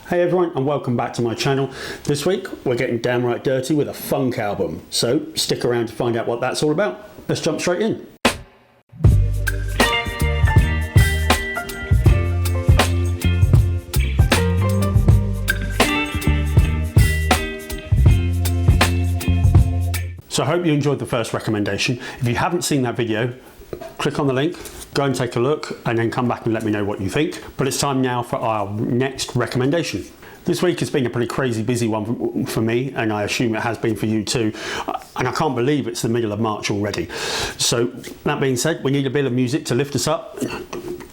Hey everyone, and welcome back to my channel. This week we're getting downright dirty with a funk album, so stick around to find out what that's all about. Let's jump straight in. So I hope you enjoyed the first recommendation. If you haven't seen that video, click on the link, go and take a look, and then come back and let me know what you think. But it's time now for our next recommendation. This week has been a pretty crazy busy one for me, and I assume it has been for you too. And I can't believe it's the middle of March already. So that being said, we need a bit of music to lift us up,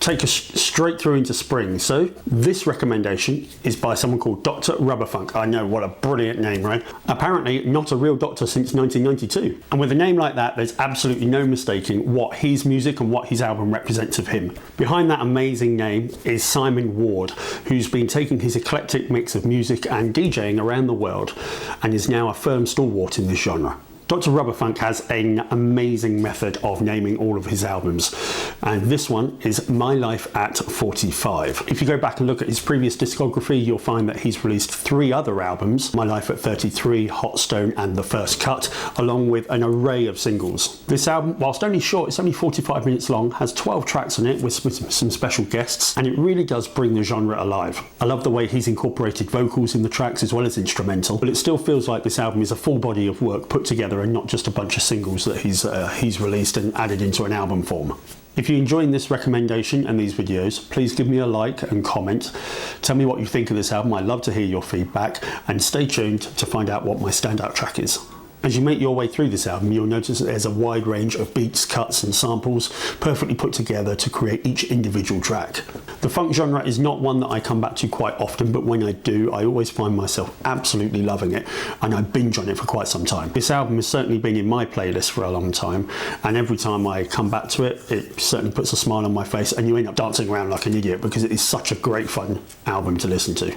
take us straight through into spring. So this recommendation is by someone called Dr. Rubberfunk. I know, what a brilliant name, right? Apparently not a real doctor since 1992. And with a name like that, there's absolutely no mistaking what his music and what his album represents of him. Behind that amazing name is Simon Ward, who's been taking his eclectic mix of music and DJing around the world and is now a firm stalwart in this genre. Dr. Rubberfunk has an amazing method of naming all of his albums, and this one is My Life at 45. If you go back and look at his previous discography, you'll find that he's released 3 other albums, My Life at 33, Hot Stone and The First Cut, along with an array of singles. This album, whilst only short, it's only 45 minutes long, has 12 tracks on it with some special guests, and it really does bring the genre alive. I love the way he's incorporated vocals in the tracks as well as instrumental, but it still feels like this album is a full body of work put together and not just a bunch of singles that he's released and added into an album form. If you're enjoying this recommendation and these videos, please give me a like and comment. Tell me what you think of this album. I'd love to hear your feedback, and stay tuned to find out what my standout track is. As you make your way through this album, you'll notice that there's a wide range of beats, cuts and samples perfectly put together to create each individual track. The funk genre is not one that I come back to quite often, but when I do, I always find myself absolutely loving it, and I binge on it for quite some time. This album has certainly been in my playlist for a long time, and every time I come back to it, it certainly puts a smile on my face, and you end up dancing around like an idiot because it is such a great fun album to listen to.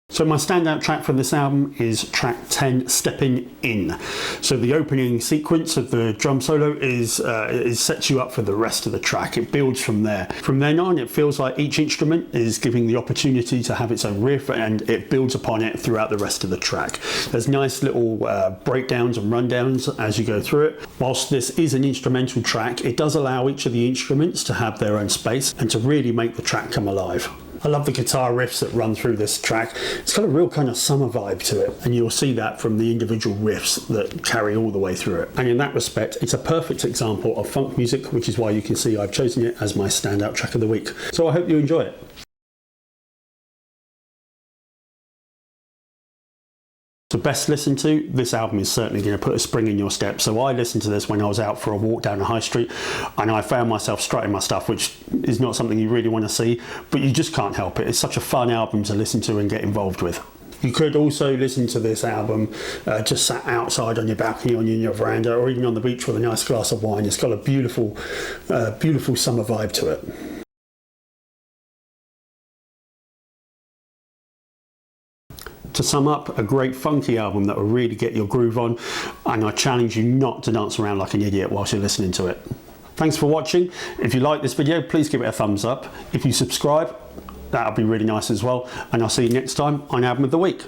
So my standout track for this album is track 10, Stepping In. So the opening sequence of the drum solo sets you up for the rest of the track. It builds from there. From then on, it feels like each instrument is giving the opportunity to have its own riff, and it builds upon it throughout the rest of the track. There's nice little breakdowns and rundowns as you go through it. Whilst this is an instrumental track, it does allow each of the instruments to have their own space and to really make the track come alive. I love the guitar riffs that run through this track. It's got a real kind of summer vibe to it, and you'll see that from the individual riffs that carry all the way through it. And in that respect, it's a perfect example of funk music, which is why you can see I've chosen it as my standout track of the week. So I hope you enjoy it. So best listen to, this album is certainly going to put a spring in your step. So I listened to this when I was out for a walk down the high street, and I found myself strutting my stuff, which is not something you really want to see, but you just can't help it. It's such a fun album to listen to and get involved with. You could also listen to this album just sat outside on your balcony, on your veranda, or even on the beach with a nice glass of wine. It's got a beautiful, beautiful summer vibe to it. To sum up, a great funky album that will really get your groove on, and I challenge you not to dance around like an idiot whilst you're listening to it. Thanks for watching. If you like this video, please give it a thumbs up. If you subscribe, that'll be really nice as well, and I'll see you next time on Album of the Week.